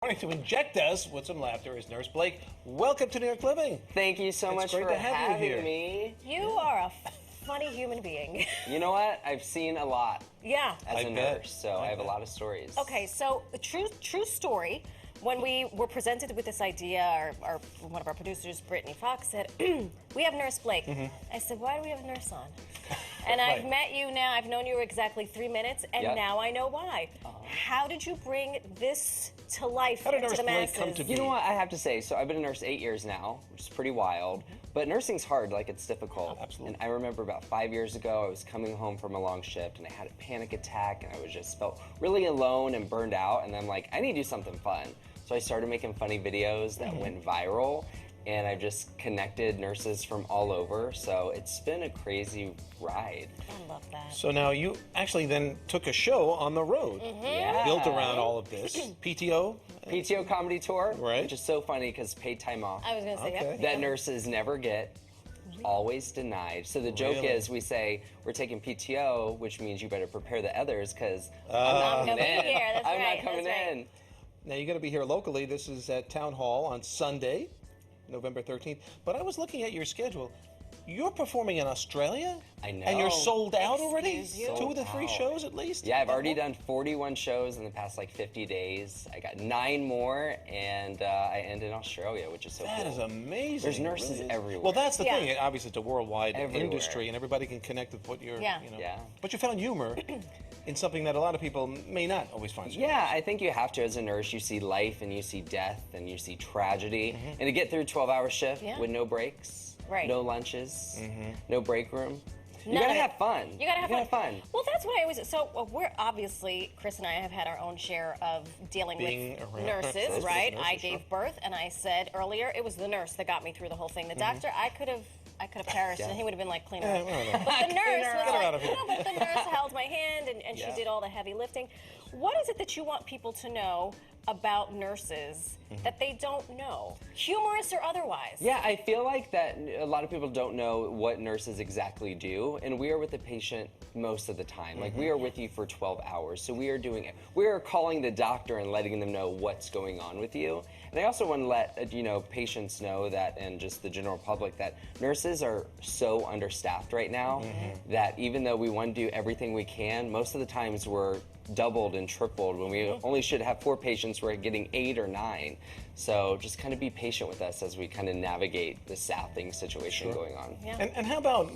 Going to inject us with some laughter is Nurse Blake. Welcome to New York Living. Thank you so much for having me. You are a funny human being. You know what? I've seen a lot. Yeah. As a nurse, so I have a lot of stories. Okay, so a true story. When we were presented with this idea, one of our producers, Brittany Fox, said, "We have Nurse Blake." I said, "Why do we have a nurse on?" And I've met you now. I've known you exactly 3 minutes, and now I know why. How did you bring this to life into the masses? Come to be? You know what I have to say? So I've been a nurse 8 years now, which is pretty wild. But nursing's hard, like it's difficult. Oh, absolutely. And I remember about 5 years ago, I was coming home from a long shift, and I had a panic attack, and I felt really alone and burned out. And I'm like, I need to do something fun. So I started making funny videos that went viral, and I've just connected nurses from all over. So it's been a crazy ride. I love that. So now you actually then took a show on the road, Yeah. built around all of this. PTO? PTO comedy tour, Right. which is so funny because paid time off. I was going to say, Okay. That nurses never get, always denied. So the joke Really? is we say we're taking PTO, which means you better prepare the others because I'm not going to be here. That's I'm right. not coming That's right. in. Now you're going to be here locally. This is at Town Hall on Sunday, November 13th. But I was looking at your schedule. You're performing in Australia? I know. And you're sold out already? Excuse you? 2 of the 3 Sold out. shows at least? Yeah, I've already done 41 shows in the past like 50 days. I got 9 more, and I end in Australia, which is so cool. That is amazing. There's It nurses really is. everywhere. Well, that's the Yeah. thing. Obviously, it's a worldwide Everywhere. industry, and everybody can connect with what you're, Yeah. you know. Yeah. But you found humor in something that a lot of people may not always find. Yeah, I think you have to as a nurse. You see life, and you see death, and you see tragedy. And to get through a 12-hour shift Yeah. with no breaks, Right. no lunches, no break room. You None gotta of it. have fun. You gotta have fun. Well, that's what I always. So we're obviously, Chris and I have had our own share of dealing Being with around nurses, nurses, right? nurses, I sure. gave birth, and I said earlier it was the nurse that got me through the whole thing. The doctor, I could have perished, and he would have been like, clean her up. But the nurse was Get her out of like, here. no, but the nurse held my hand, and she did all the heavy lifting. What is it that you want people to know about nurses that they don't know, humorous or otherwise? Yeah, I feel like that a lot of people don't know what nurses exactly do, and we are with the patient most of the time. Like, we are with you for 12 hours, so we are doing it. We are calling the doctor and letting them know what's going on with you. And I also want to let patients know that, and just the general public, that nurses are so understaffed right now that even though we want to do everything we can, most of the times we're doubled and tripled. When we only should have 4 patients, we're getting 8 or 9. So just kind of be patient with us as we kind of navigate the staffing situation going on. Yeah. And how about,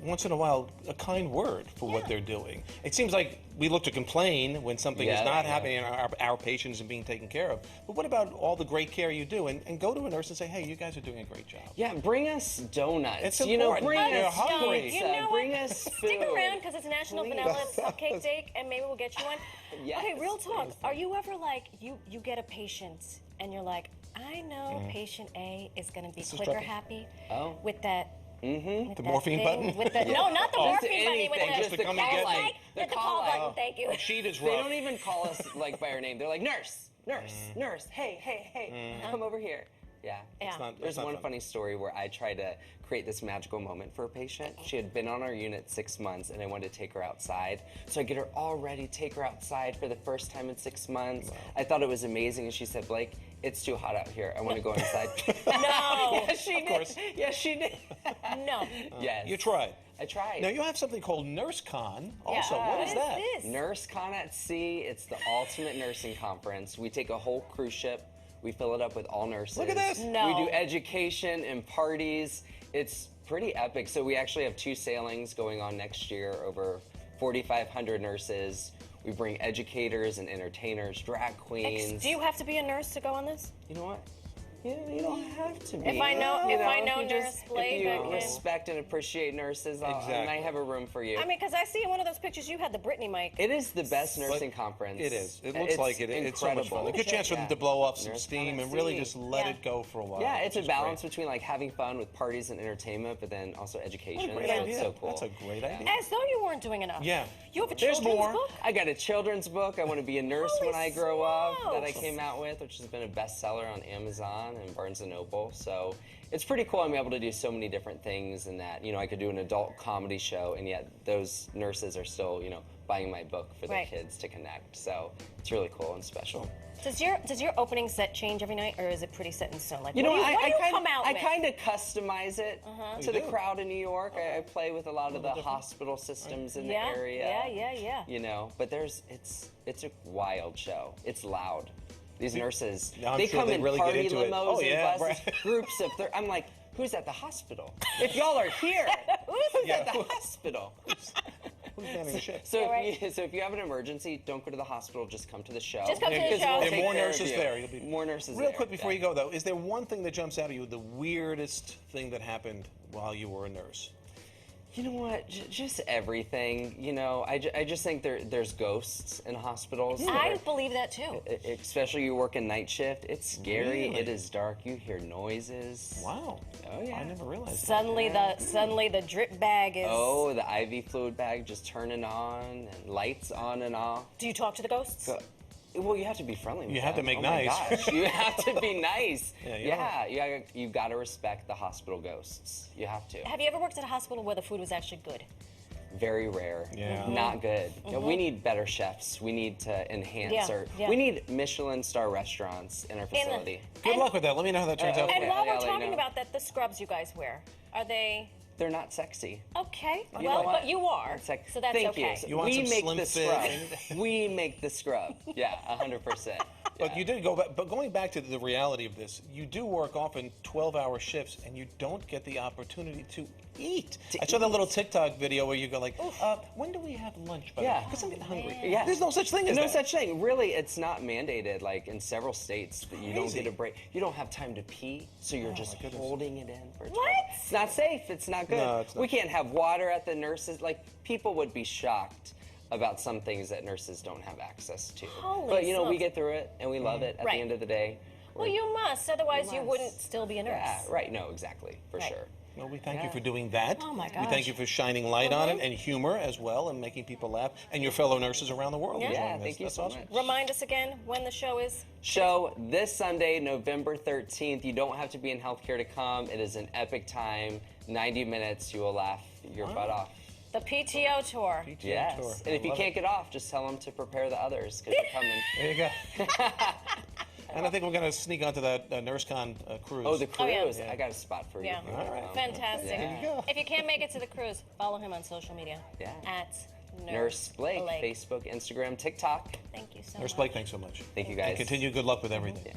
once in a while, a kind word for what they're doing? It seems like we look to complain when something is not happening in our patients and being taken care of. But what about all the great care you do? And go to a nurse and say, hey, you guys are doing a great job. Yeah, bring us donuts. It's important. Bring You're us hungry. pizza, You know bring what? us food. Stick around because it's National Please. Vanilla Cupcake Day, and maybe we'll get you one. Yes. Okay, real talk. Are you ever like you get a patient and you're like, I know patient A is going to be clicker trouble. happy Oh. with that. The morphine button? With the, No, not the morphine button. With anything, the, just the come and get me. With the call button. Thank you. Sheet is They rough. don't even call us like by our name. They're like, nurse, nurse, hey, come over here. Yeah. Yeah. There's not one fun. funny story where I tried to create this magical moment for a patient. She had been on our unit 6 months, and I wanted to take her outside. So I get her all ready, take her outside for the first time in 6 months. I thought it was amazing, and she said, Blake, it's too hot out here. I want to go inside. No. Yes, she did. course. Yes, she did. No. Yes. You tried. I tried. Now, you have something called Nursecon also. Yeah. What is that? This? Nursecon at Sea, it's the ultimate nursing conference. We take a whole cruise ship, we fill it up with all nurses. Look at this. No. We do education and parties. It's pretty epic. So we actually have 2 sailings going on next year, over 4,500 nurses. We bring educators and entertainers, drag queens. Do you have to be a nurse to go on this? You know what? You don't have to be. If I know if you Nurse Blake, if I you can- respect and appreciate nurses, I Exactly. might have a room for you. I mean, because I see in one of those pictures you had the Brittany mic. It is the best nursing conference. It is. It looks like it. It's so much fun. A good chance for them to blow off some Nursecon steam at and really Sea. just let Yeah. it go for a while. Yeah, it's which a is balance great. between like having fun with parties and entertainment, but then also education. Great So idea. it's so cool. That's a great idea. As though you weren't doing enough. Yeah. You have a There's children's more. book? I got a children's book. I want to be a nurse Holy when I grow up that I smokes. came out with, which has been a bestseller on Amazon. Nursecon and Barnes & Noble. So it's pretty cool. I'm able to do so many different things, and that, I could do an adult comedy show, and yet those nurses are still, buying my book for their Right. kids to connect. So it's really cool and special. Does your opening set change every night, or is it pretty set in stone? Like, What do you come out I with? kind of customize it to the do? crowd in New York. I play with a lot of the hospital systems in the Yeah, area. yeah. But it's a wild show. It's loud. These nurses, Yeah, I'm they sure come they in really get party into it. limos Oh, yeah, and buses, right. groups of. I'm like, who's at the hospital? If y'all are here, who's Yeah. at the hospital? Who's manning the ship? So, Yeah, right. if you have an emergency, don't go to the hospital. Just come to the show. Just come to the Because show. we'll There are take more care of nurses you. there. You'll be- More nurses Real there. quick before Yeah. you go, though, is there one thing that jumps out at you, the weirdest thing that happened while you were a nurse? You know what? Just everything. I just think there's ghosts in hospitals. I believe that too. Especially you work a night shift. It's scary. Really? It is dark. You hear noises. Wow. Oh, yeah. I never realized that. Suddenly the drip bag is. Oh, the IV fluid bag just turning on and lights on and off. Do you talk to the ghosts? Well, you have to be friendly with You have to them. make oh nice. My gosh. You have to be nice. Yeah, you got to respect the hospital ghosts. You have to. Have you ever worked at a hospital where the food was actually good? Very rare. Yeah. Not good. We need better chefs. We need to enhance Yeah. we need Michelin star restaurants in our facility. Good luck with that. Let me know how that turns out. Okay. And while Yeah, we're I'll let you talking know. about that, the scrubs you guys wear, are they They're not sexy. okay? You know Well, what? but you are, It's like, so that's thank okay. you. You want we some make slim the fit? scrub. We make the scrub. Yeah, 100%. But you did go back. But going back to the reality of this, you do work often 12-hour shifts, and you don't get the opportunity to eat. I saw that little TikTok video where you go like, "When do we have lunch?" By the way? Yeah. Because I'm getting hungry. Yeah. There's no such thing as no that. such thing. Really, it's not mandated. Like in several states, that you don't Crazy. get a break. You don't have time to pee, so you're just my goodness. holding it in for 12 What? It's not safe. It's not good. No, it's not. We can't have water at the nurses. Like people would be shocked about some things that nurses don't have access to. Holy but we smokes. get through it and we love it at Right. the end of the day. Well, you must, otherwise you must. wouldn't still be a nurse. Yeah, right. No, exactly. For Right. sure. Well, we thank you Yeah. for doing that. Oh, my We gosh. thank you for shining light on it and humor as well, and making people laugh, and your fellow nurses around the world. Yeah. enjoying Yeah, this. thank you That's so awesome. much. Remind us again when the show is. Show this Sunday, November 13th. You don't have to be in healthcare to come. It is an epic time. 90 minutes. You will laugh your butt off. The PTO tour. PTO Yes. tour. And if I you love can't it. get off, just tell them to prepare the others because they're coming. There you go. And I think we're going to sneak onto that Nursecon cruise. Oh, the cruise. yeah. I got a spot for you. Yeah. All right. Fantastic. There you go. If you can't make it to the cruise, follow him on social media. Yeah. At Nurse Blake, Facebook, Instagram, TikTok. Thank you so Nurse much. Blake, thanks so much. Thank you And guys. continue good luck with everything.